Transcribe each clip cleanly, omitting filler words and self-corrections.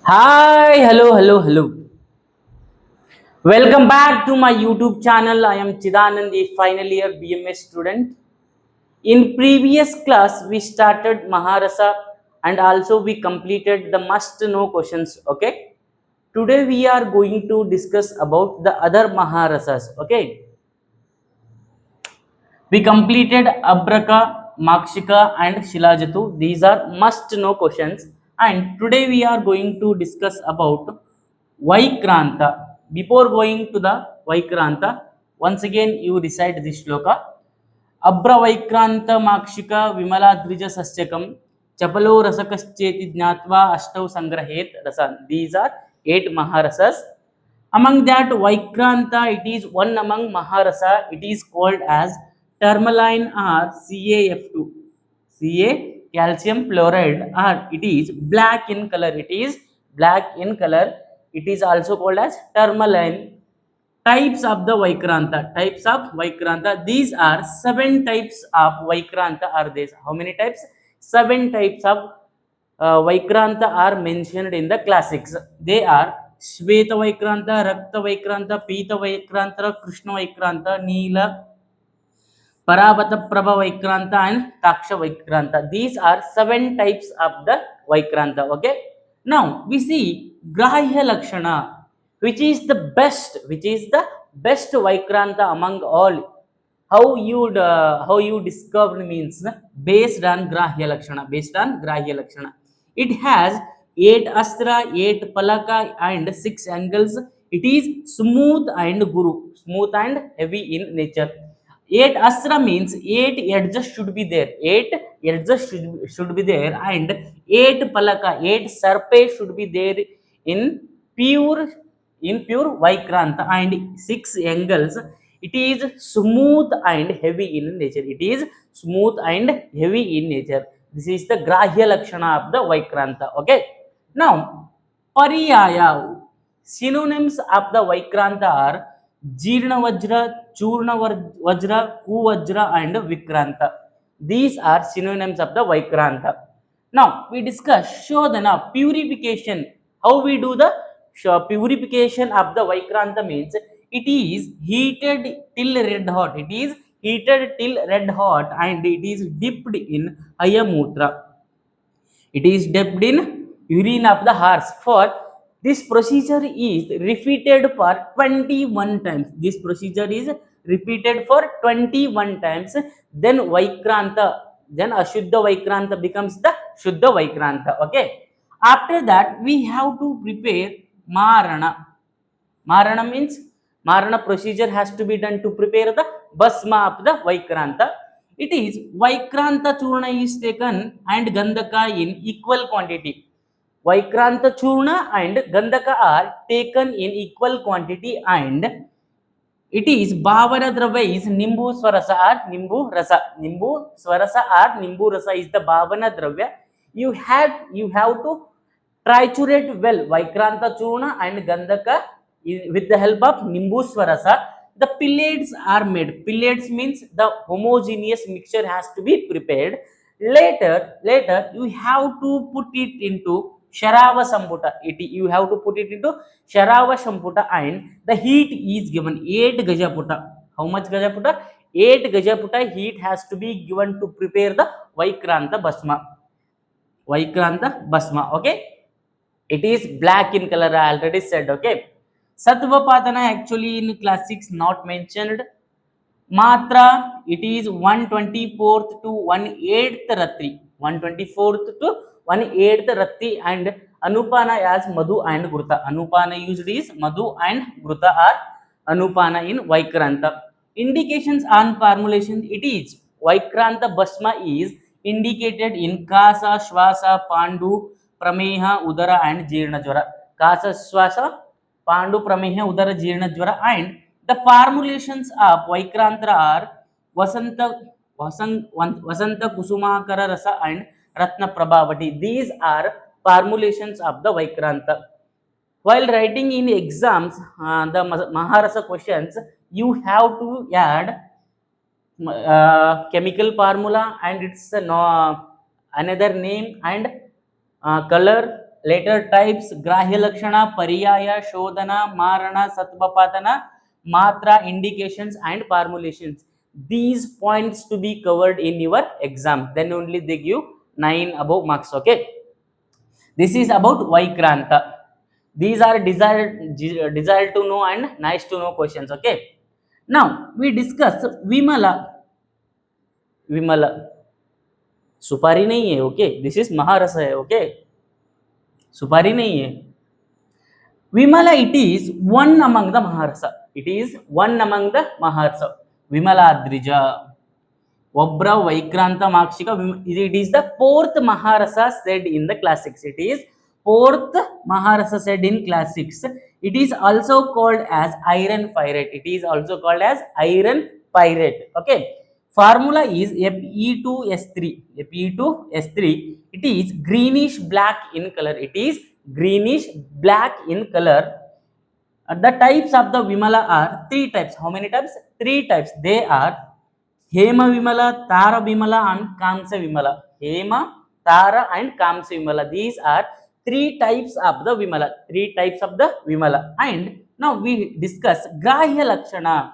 Hi, hello. Welcome back to my YouTube channel. I am Chidanand, a final year BMS student. In previous class, we started Maharasa and also we completed the must know questions. Okay. Today we are going to discuss about the other Maharasas. Okay. We completed Abraka, Makshika and Shilajatu. These are must know questions. And today we are going to discuss about Vaikranta. Before going to the Vaikranta, once again you recite this shloka. Abra Vaikranta Makshika Vimala Drija Sasyakam Chapalo Rasakascheti Jnatva Ashtau Sangrahet Rasan. These are 8 Maharasas. Among that, Vaikranta, it is one among Maharasa. It is called as tourmaline or CaF2. Ca calcium fluoride, or it is black in color. It is black in color. It is also called as tourmaline. Types of the Vaikranta. Types of Vaikranta. These are 7 types of Vaikranta. Are these? How many types? 7 types of Vaikranta are mentioned in the classics. They are Shveta Vaikranta, Rakta Vaikranta, Pita Vaikranta, Krishna Vaikranta, Neela, Parabata Prabha Vaikranta, and Taksha Vaikranta. These are 7 types of the Vaikranta. Okay. Now we see Grahya Lakshana, which is the best Vaikranta among all. How you discovered means based on Grahya Lakshana. Based on Grahya Lakshana. It has 8 astra, 8 palaka, and 6 angles. It is smooth and guru, smooth and heavy in nature. 8 astra means 8 edges should be there. 8 edges should be there, and 8 palaka, 8 surface should be there in pure pure Vaikranta, and 6 angles. It is smooth and heavy in nature. It is smooth and heavy in nature. This is the Grahya Lakshana of the Vaikranta. Okay. Now, Pariyaya. Synonyms of the Vaikranta are Jirna Vajra, Churna Vajra, Kuvajra, and Vikranta. These are synonyms of the Vaikranta. Now we discuss Shodhana, purification. How we do the purification of the Vaikranta means it is heated till red hot. It is heated till red hot, and it is dipped in Ayamutra. It is dipped in urine of the horse. For this procedure is repeated for 21 times. This procedure is repeated for 21 times. Then Vaikranta, then Ashuddha Vaikranta becomes the Shuddha Vaikranta. Okay. After that, we have to prepare Marana. Marana means Marana procedure has to be done to prepare the Basma of the Vaikranta. It is Vaikranta Churna is taken and Gandhaka in equal quantity. Vaikranta Churna and Gandhaka are taken in equal quantity, and it is Bhavana Dravya is Nimbu Swarasa or Nimbu Rasa. Nimbu Swarasa or Nimbu Rasa is the Bhavana Dravya. You have to triturate well Vaikranta Churna and Gandhaka with the help of Nimbu Swarasa. The pellets are made. Pellets means the homogeneous mixture has to be prepared. Later you have to put it into Sharava Samputa. You have to put it into Sharava Samputa, and the heat is given 8 Gajaputa. How much Gajaputa? 8 Gajaputa heat has to be given to prepare the Vaikranta Basma. Vaikranta Basma. Okay. It is black in color. I already said. Okay. Sattva Padana actually in classics not mentioned. Matra, it is 124th to 1/8th Ratri. 124th to 1/8th Ratri, and Anupana as Madhu and Gruta. Anupana used is Madhu and Gruta are Anupana in Vaikranta. Indications on formulation, it is Vaikranta Basma is indicated in Kasa, Shwasa, Pandu, Prameha, Udara, and Jirna Jwara. Kasa, Shwasa, Pandu, Prameha, Udara, Jirna Jwara, and the formulations of Vaikranta are Vasanta Kusumakara Rasa and Ratna Prabhavati. These are formulations of the Vaikranta. While writing in exams, the Maharasa questions, you have to add chemical formula and its another name and color later types grahya lakshana, pariyaya, shodhana, marana, satvapatana, matra, indications and formulations. These points to be covered in your exam. Then only they give 9 above marks. Okay. This is about vaikranta. These are desire to know and nice to know questions. Okay. Now we discuss vimala. Vimala सुपारी नहीं है. Okay, this is महारस है. Okay, सुपारी नहीं है. Vimala, it is one among the Maharasa. It is one among the Maharasa. Vimaladrija. Obra Vaikranta Makshika. It is the fourth Maharasa said in the classics. It is fourth Maharasa said in classics. It is also called as iron pirate. It is also called as iron pirate. Okay. Formula is Fe2S3. Fe2S3. It is greenish black in color. It is greenish black in color. The types of the Vimala are three types. How many types? Three types. They are Hema Vimala, Tara Vimala and Kamsa Vimala. Hema, Tara and Kamsa Vimala. These are three types of the Vimala. Three types of the Vimala. And now we discuss Grahya Lakshana.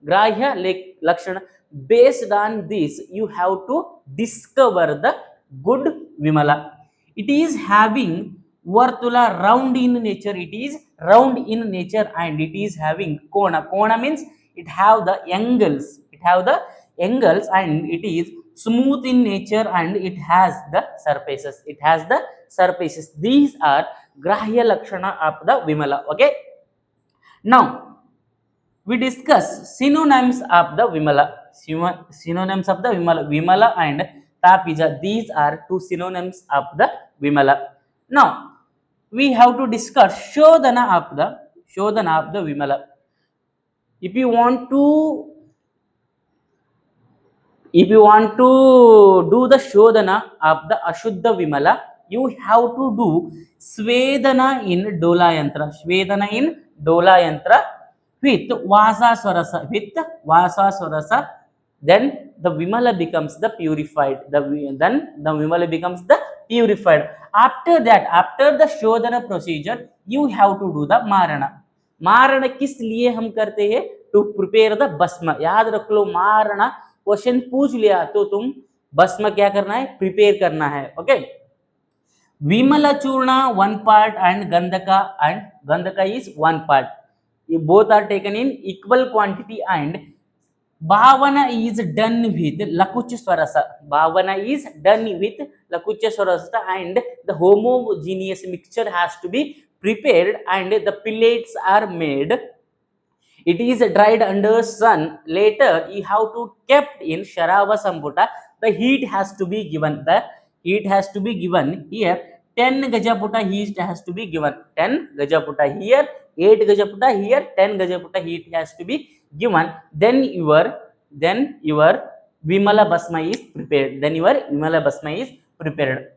Grahya Lakshana. Based on this, you have to discover the good Vimala. It is having Vartula round in nature. It is round in nature and it is having Kona. Kona means it have the angles. It have the angles and it is smooth in nature and it has the surfaces. It has the surfaces. These are Grahya Lakshana of the Vimala. Okay. Now we discuss synonyms of the Vimala. Synonyms of the Vimala. Vimala and Tapija. These are two synonyms of the Vimala. Now we have to discuss Shodhana of the Vimala. If you want to do the Shodhana of the Ashuddha Vimala, you have to do Svedana in Dola Yantra. Svedana in Dola Yantra with Vasa Swarasa. Then the Vimala becomes the purified. Then the Vimala becomes the purified. After that, after the Shodhana procedure, you have to do the Marana. Marana किस लिए हम करते हैं? To prepare the भस्म. याद रख लो, मारना question पूछ लिया तो तुम भस्म क्या करना है? प्रिपेयर करना है. Okay. Vimala Churna 1 part and Gandhaka is 1 part. Both are taken in equal quantity and Bhavana is done with Lakucha Swarasa. Bhavana is done with Lakucha Swarasa and the homogeneous mixture has to be prepared and the pellets are made. It is dried under sun. Later, you have to kept in Sharava Samputa. The heat has to be given. The heat has to be given here. 10 Gajaputa heat has to be given. 10 Gajaputa here. 8 Gajaputa here. 10 Gajaputa heat has to be given. Then your Vimala Basma is prepared. Then your Vimala Basma is prepared.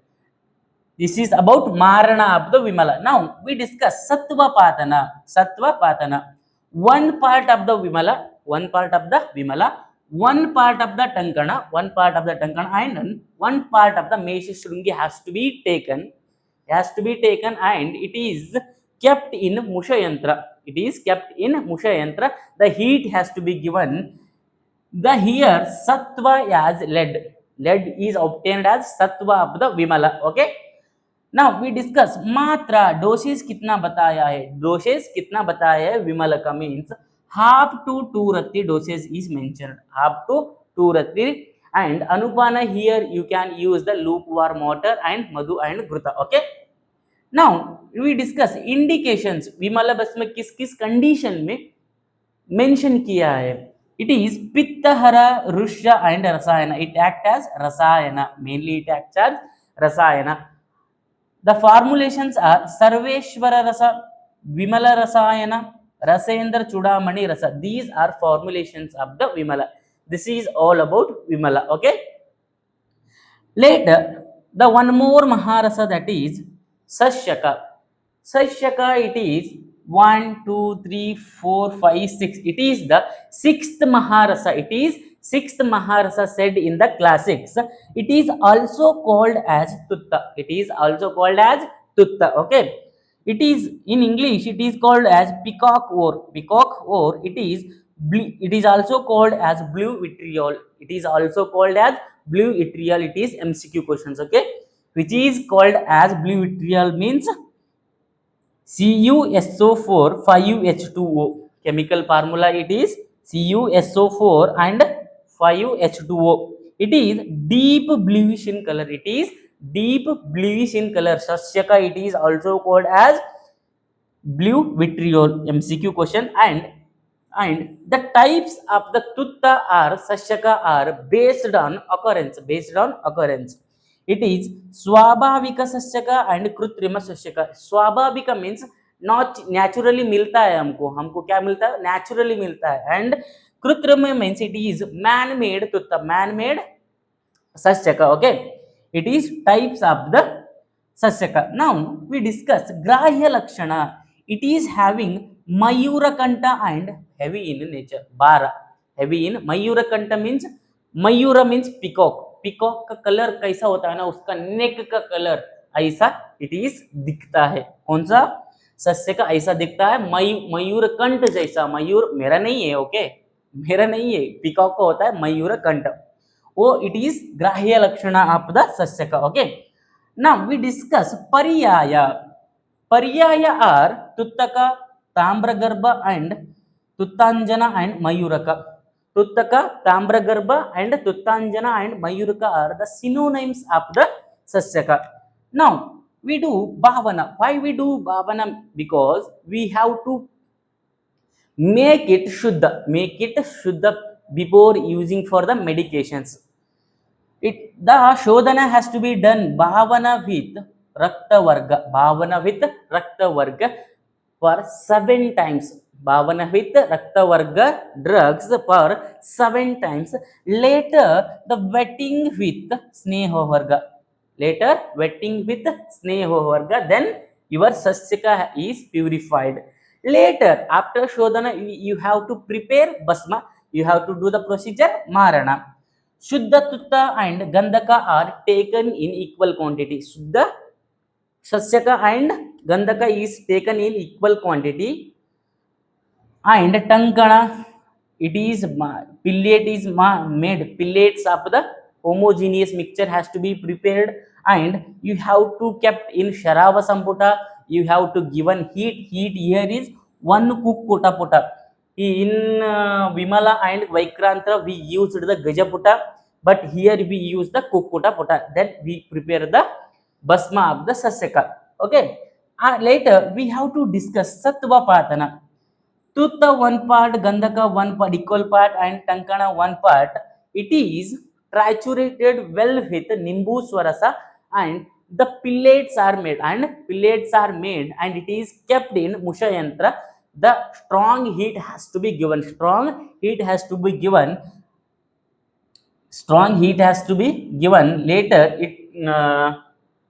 This is about Marana of the Vimala. Now we discuss Sattva Patana. One part of the Vimala, one part of the Tankana, and one part of the Meshishrungi has to be taken. And it is kept in Mushayantra. The heat has to be given. Here Sattva as lead. Lead is obtained as Sattva of the Vimala. Okay. Now we discuss Matra. Doses kitna bataya hai? Vimala ka means half to 2 rati doses is mentioned. Half to 2 rati. And Anupana here you can use the lukewarm water and Madhu and Gruta. Okay. Now we discuss indications. Vimala basma किस condition में mention किया है? It is Pittahara, Rusha and Rasayana. It acts as Rasayana. Mainly it acts as Rasayana. The formulations are Sarveshwara Rasa, Vimala Rasayana, Rasendra Chudamani Rasa. These are formulations of the Vimala. This is all about Vimala. Okay. Later, the one more Maharasa, that is Sasyaka. Sasyaka, it is 1, 2, 3, 4, 5, 6. It is the 6th Maharasa said in the classics. It is also called as Tutta. tutta. Okay, it is in English it is called as peacock or it is also called as blue vitriol. It is also called as blue vitriol. It is MCQ questions. Okay, which is called as blue vitriol means CuSO4 5H2O. Chemical formula it is CuSO4 and 5H2O. It is deep bluish in color. It is deep bluish in color. Sasyaka it is also called as blue vitriol. MCQ question. And the types of the tutta are sasyaka are based on occurrence. It is swabhavika sasyaka and कृत्रिम sasyaka. Swabhavika means not naturally मिलता है हमको. हमको क्या मिलता है? Naturally मिलता है. And कृत्रिम means it is man made tutta, man made sasyaka. Okay, it is types of the sasyaka. Now we discuss grahya lakshana. It is having mayurakanta and heavy in nature. Bara heavy in mayurakanta means mayura means peacock. Peacock का colour कैसा होता है ना, उसका नेक का colour ऐसा it is दिखता है. कौन सा? सस्य का ऐसा दिखता है. मयूर कंठ जैसा. मयूर मेरा नहीं है. ओके, मेरा नहीं है. पीकॉक का होता है मयूर कंठ. वो इट इज ग्राह्य लक्षण ऑफ द सस्य का. Okay, now we discuss paryaya. Paryaya are tuttaka, tamragarbha and tuttanjana and mayuraka. Tuttaka, Tambragarbha and Tuttanjana and Mayuraka are the synonyms of the Sasyaka. Now we do Bhavana. Why we do Bhavana? Because we have to make it Shuddha before using for the medications. The Shodhana has to be done Bhavana with Rakta Varga for 7 times. Bhavana with Rakta Varga drugs for 7 times. Later, the wetting with Sneha Varga. Then your Sasyaka is purified. Later, after Shodhana, you have to prepare Basma. You have to do the procedure Marana. Shuddha Tutta and Gandhaka are taken in equal quantity. Shuddha Sasyaka and Gandhaka is taken in equal quantity. And Tankana, it is pellets of the homogeneous mixture has to be prepared, and you have to kept in Sharava Samputa. You have to given heat here is 1 Kukkuta Puta. In Vimala and Vaikranta we used the Gajaputa, but here we use the Kukkuta Puta. Then we prepare the Basma of the Sasyaka. Okay, later we have to discuss Sattva Patana. Tutta 1 part, Gandhaka 1 part, equal part, and Tankana 1 part. It is triturated well with Nimbu Swarasa, and the pellets are made, and it is kept in Mushayantra. The strong heat has to be given. Later,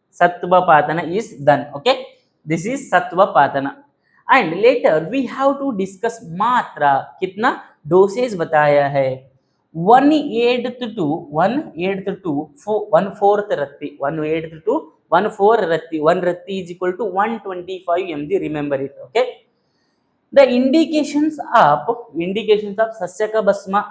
Sattva Patana is done. Okay, this is Sattva Patana. And later we have to discuss मात्रा. कितना dosage बताया है? 1/8 to 1/8 to 1/4 रत्ती. 1/8 to 1/4 रत्ती. 1 रत्ती is equal to 125 mg. Remember it. Okay. The indications of Sasyaka Basma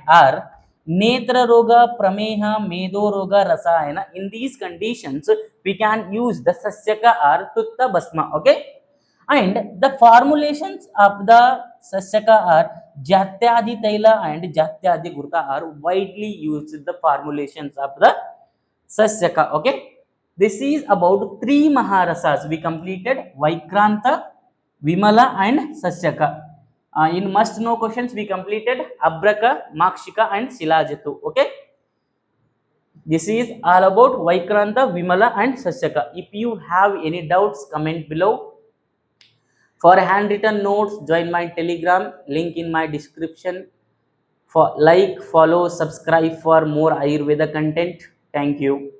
are Netra Roga, Prameha, Medo Roga, Rasayana. In these conditions, we can use the Sasyaka or Tutta Basma. Okay. And the formulations of the Sasyaka are Jatyadi Taila and Jatyadi Gurta are widely used the formulations of the Sasyaka. Okay, this is about 3 Maharasas. We completed Vaikranta, Vimala and Sasyaka. In must know questions we completed Abraka, Makshika and Shilajatu. Okay, this is all about Vaikranta, Vimala and Sasyaka. If you have any doubts, comment below. For handwritten notes, join my Telegram, link in my description. For like, follow, subscribe for more Ayurveda content. Thank you.